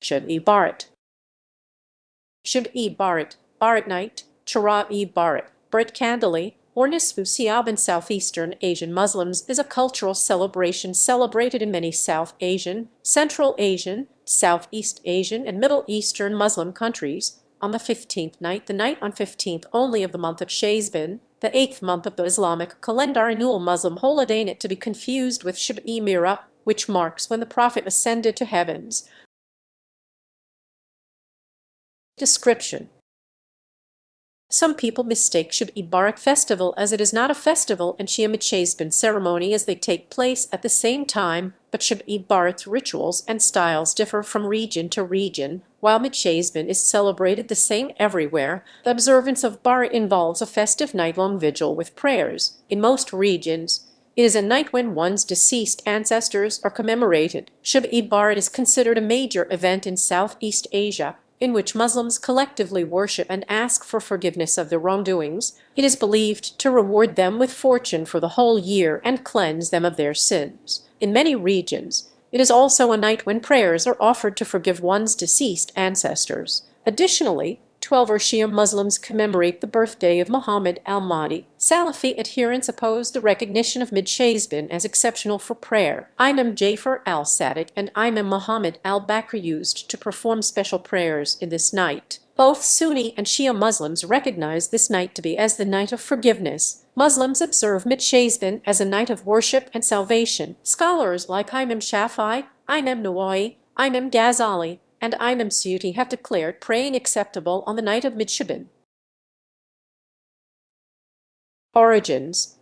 Shab-e-barat. Shab-e-barat, Barat night, Shara-e-barat, Brit Candeli, or Nisfu Siab in Southeastern Asian Muslims is a cultural celebration celebrated in many South Asian, Central Asian, Southeast Asian, and Middle Eastern Muslim countries on the 15th night, the night on 15th only of the month of Sha'ban, the 8th month of the Islamic calendar, annual Muslim holiday, not to be confused with Shab-e-barat, which marks when the Prophet ascended to heavens. Description: some people mistake Shab-e-barat festival as it is not a festival and Shia-Sha'ban ceremony as they take place at the same time, but Shab-e-barat's rituals and styles differ from region to region. While Sha'ban is celebrated the same everywhere, the observance of Barat involves a festive night-long vigil with prayers. In most regions, it is a night when one's deceased ancestors are commemorated. Shab-e-barat is considered a major event in Southeast Asia, in which Muslims collectively worship and ask for forgiveness of their wrongdoings. It is believed to reward them with fortune for the whole year and cleanse them of their sins. In many regions, it is also a night when prayers are offered to forgive one's deceased ancestors. Additionally, 12 Shia Muslims commemorate the birthday of Muhammad al-Mahdi. Salafi adherents oppose the recognition of Sha'ban as exceptional for prayer. Imam Jafar al-Sadiq and Imam Muhammad al-Bakr used to perform special prayers in this night. Both Sunni and Shia Muslims recognize this night to be as the night of forgiveness. Muslims observe Sha'ban as a night of worship and salvation. Scholars like Imam Shafi'i, Imam Nawawi, Imam Ghazali, and Imam Suyuti have declared praying acceptable on the night of Sha'ban. Origins: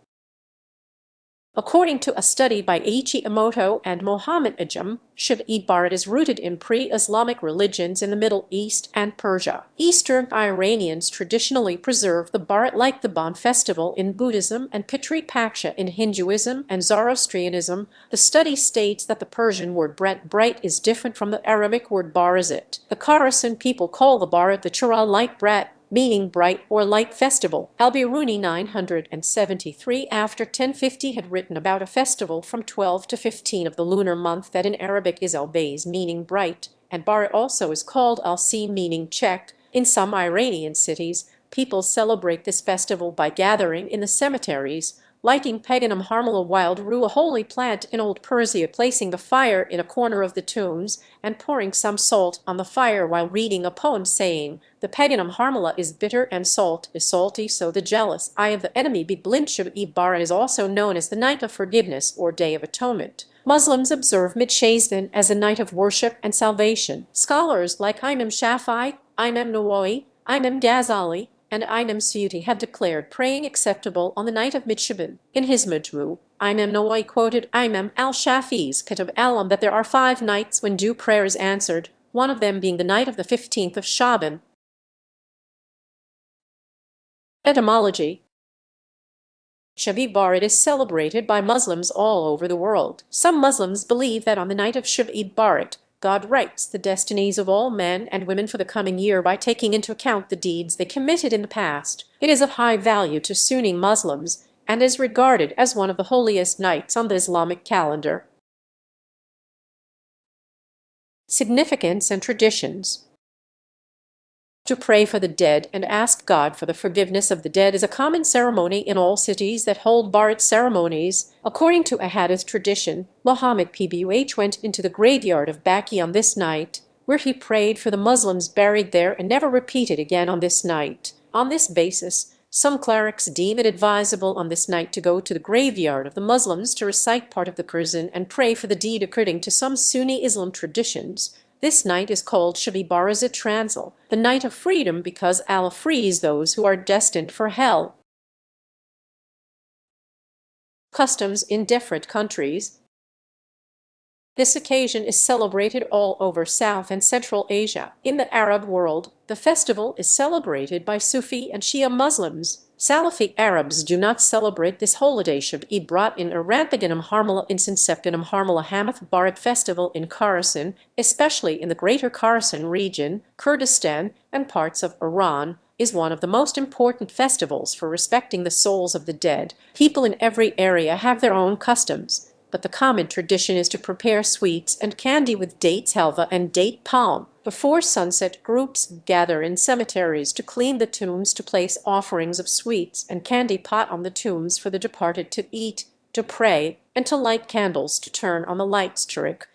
according to a study by Eiichi Emoto and Mohammed Ajam, Shab-e-barat is rooted in pre-Islamic religions in the Middle East and Persia. Eastern Iranians traditionally preserve the Barat like the Bon festival in Buddhism and Pitri Paksha in Hinduism and Zoroastrianism. The study states that the Persian word bright is different from the Arabic word barazit. The Khorasan people call the Barat the Chara like Brat, meaning bright or light festival. Al-Biruni 973 after 1050 had written about a festival from 12 to 15 of the lunar month that in Arabic is al-Bayz, meaning bright, and Barat also is called al-Si, meaning checked. In some Iranian cities, people celebrate this festival by gathering in the cemeteries, lighting Paganum harmala wild rue, a holy plant in Old Persia, placing the fire in a corner of the tombs, and pouring some salt on the fire while reading a poem saying, "The Paganum harmala is bitter and salt is salty, so the jealous eye of the enemy be blind." Shab-e-barat is also known as the Night of Forgiveness or Day of Atonement. Muslims observe Sha'ban as a night of worship and salvation. Scholars like Imam Shafi'i, Imam Nawawi, Imam Ghazali, and Imam Suyuti have declared praying acceptable on the night of Sha'ban. In his Majmu', Imam Nawawi quoted Imam al-Shafi'i's Kitab al-Umm that there are 5 nights when due prayer is answered, one of them being the night of the 15th of Sha'ban. Etymology: Shab-e-barat is celebrated by Muslims all over the world. Some Muslims believe that on the night of Shab-e-barat, God writes the destinies of all men and women for the coming year by taking into account the deeds they committed in the past. It is of high value to Sunni Muslims and is regarded as one of the holiest nights on the Islamic calendar. Significance and traditions: to pray for the dead and ask God for the forgiveness of the dead is a common ceremony in all cities that hold Barat ceremonies. According to a Hadith tradition, Muhammad PBUH went into the graveyard of Baqi on this night, where he prayed for the Muslims buried there and never repeated again on this night. On this basis, some clerics deem it advisable on this night to go to the graveyard of the Muslims to recite part of the Quran and pray for the deed. According to some Sunni Islam traditions, this night is called Shab-e-barat Transl, the night of freedom, because Allah frees those who are destined for hell. Customs in different countries: this occasion is celebrated all over South and Central Asia. In the Arab world, the festival is celebrated by Sufi and Shia Muslims. Salafi Arabs do not celebrate this holiday. Shab-e-barat in Iran, Paganum harmala in Septanum harmala Hamath Barat festival in Khorasan, especially in the Greater Khorasan region, Kurdistan, and parts of Iran, is one of the most important festivals for respecting the souls of the dead. People in every area have their own customs. but the common tradition is to prepare sweets and candy with dates halva and date palm. Before sunset, groups gather in cemeteries to clean the tombs, to place offerings of sweets and candy pot on the tombs for the departed to eat, to pray, and to light candles to turn on the lights.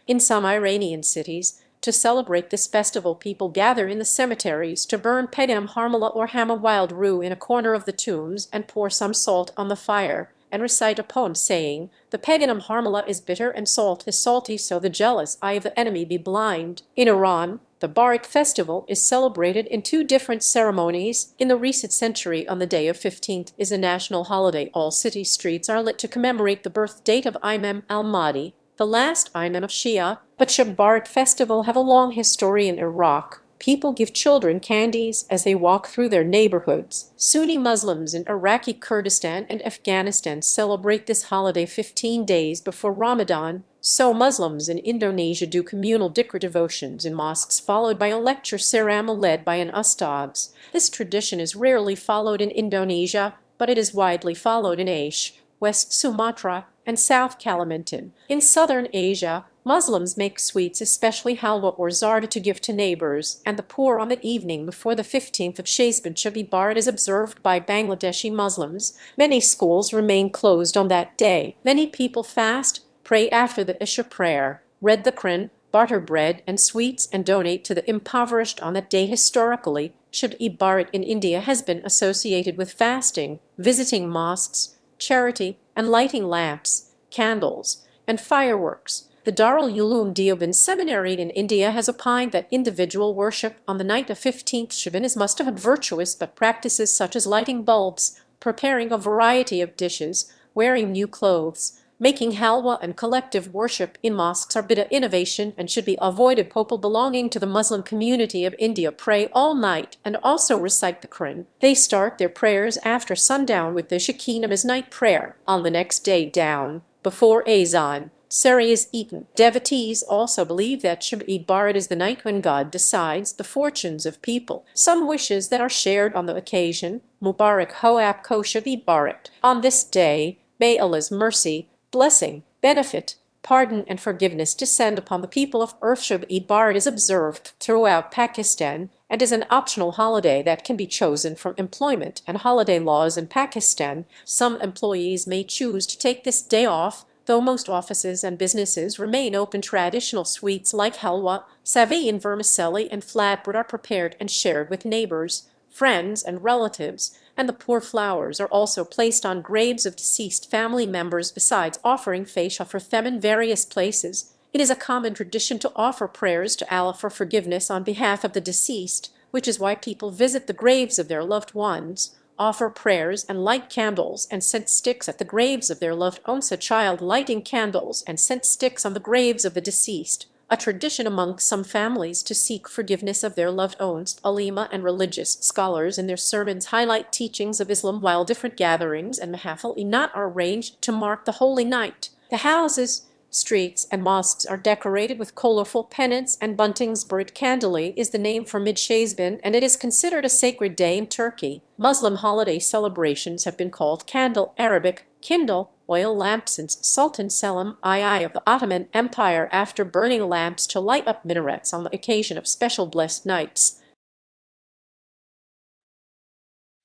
In some Iranian cities, to celebrate this festival, people gather in the cemeteries to burn pegam harmala or hama wild rue in a corner of the tombs and pour some salt on the fire, and recite a poem saying, "The pegam harmala is bitter and salt is salty, so the jealous eye of the enemy be blind." In Iran, the Barat festival is celebrated in two different ceremonies. In the recent century, on the day of 15th is a national holiday. All city streets are lit to commemorate the birth date of Imam al-Mahdi, the last Imam of Shia. But Shab-e-barat festival have a long history in Iraq. People give children candies as they walk through their neighborhoods. Sunni Muslims in Iraqi Kurdistan and Afghanistan celebrate this holiday 15 days before Ramadan. So Muslims in Indonesia do communal dhikr devotions in mosques, followed by a lecture ceramah led by an ustadz. This tradition is rarely followed in Indonesia, but it is widely followed in Aceh, West Sumatra, and South Kalimantan. In southern Asia, Muslims make sweets, especially halwa or zarda, to give to neighbors and the poor on the evening before the 15th of Shazban. Shab-e-barat is observed by Bangladeshi Muslims. Many schools remain closed on that day. Many people fast, pray after the Isha prayer, read the Quran, barter bread and sweets, and donate to the impoverished on that day. Historically, Shab-e-barat in India has been associated with fasting, visiting mosques, charity, and lighting lamps, candles, and fireworks. The Darul Uloom Deoband Seminary in India has opined that individual worship on the night of 15th Shaaban is must have virtuous, but practices such as lighting bulbs, preparing a variety of dishes, wearing new clothes, making halwa, and collective worship in mosques are bid'ah innovation and should be avoided. People belonging to the Muslim community of India pray all night and also recite the Quran. They start their prayers after sundown with the Shakinamaz night prayer. On the next day down, before Azan, Sari is eaten. Devotees also believe that Shab-e-barat is the night when God decides the fortunes of people. Some wishes that are shared on the occasion. Mubarak ho apko Shab-e-barat. On this day, may Allah's mercy, blessing, benefit, pardon, and forgiveness descend upon the people of earth. Shab-e-barat is observed throughout Pakistan and is an optional holiday that can be chosen from employment and holiday laws in Pakistan. Some employees may choose to take this day off, though most offices and businesses remain open. Traditional sweets like halwa, savay and vermicelli, and flatbread are prepared and shared with neighbors, friends, and relatives, and the poor flowers are also placed on graves of deceased family members. Besides offering faisha for them in various places, it is a common tradition to offer prayers to Allah for forgiveness on behalf of the deceased, which is why people visit the graves of their loved ones, offer prayers, and light candles and scent sticks at the graves of their loved ones. A child lighting candles and scent sticks on the graves of the deceased, a tradition among some families to seek forgiveness of their loved ones. Ulema and religious scholars in their sermons highlight teachings of Islam, while different gatherings and mahafil-e-nat are arranged to mark the holy night. The houses, streets, and mosques are decorated with colorful pennants and buntings. Barat Kandili is the name for mid-Shazban, and it is considered a sacred day in Turkey. Muslim holiday celebrations have been called Candle, Arabic, kindle, oil lamp, since Sultan Selim II of the Ottoman Empire after burning lamps to light up minarets on the occasion of special blessed nights.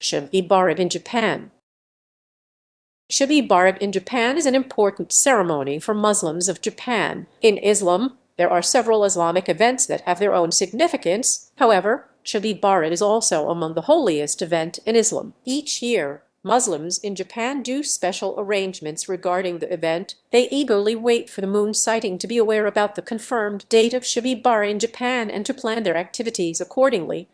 Shab-e-barat in Japan. Shab-e-barat in Japan is an important ceremony for Muslims of Japan. In Islam, there are several Islamic events that have their own significance. However, Shab-e-barat is also among the holiest event in Islam. Each year, Muslims in Japan do special arrangements regarding the event. They eagerly wait for the moon sighting to be aware about the confirmed date of Shab-e-barat in Japan and to plan their activities accordingly.